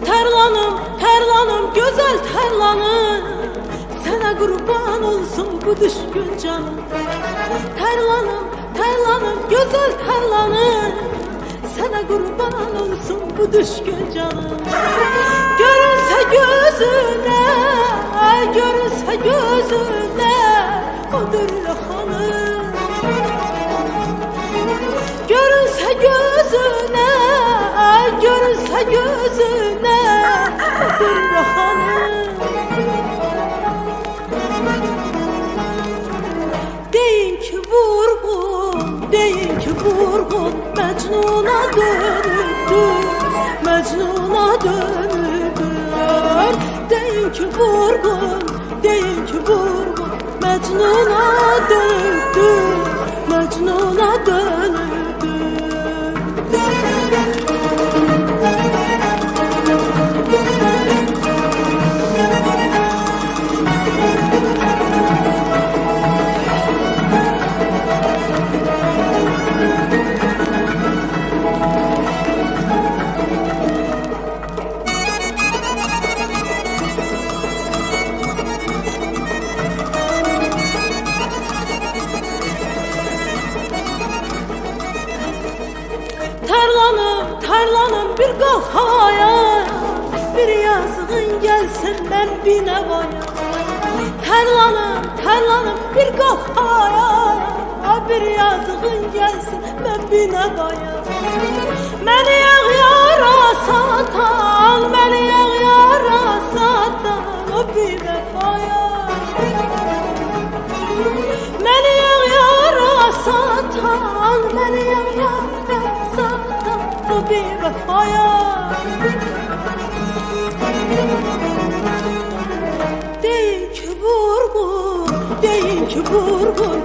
Terlanım, terlanım, güzel terlanım, sana kurban olsun bu düşkün canım. Terlanım, terlanım, güzel terlanım, sana kurban olsun bu düşkün canım. Görünse gözüne, görünse gözüne, o dürlü hanım. Görünse gözüne, görünse gözüne, o dürlü hanım. Deyin ki vurgun, deyin ki vurgun, Mecnun'a dönüdür, Mecnun'a dönüdür. Deyin ki vurgun, deyin ki vurgun, Mecnun'a dönüdür, Mecnun'a dönüdür. Tarlanım, tarlanım bir kalk havaya, bir yazığın gelsin ben binevaya. Tarlanım, tarlanım bir kalk havaya, bir yazığın gelsin ben binevaya. Məni yara satan, məni yara satan, o bir vefaya. Məni yara satan, məni yara satan, o bir vefaya. Deyin ki vurgun, deyin ki vurgun,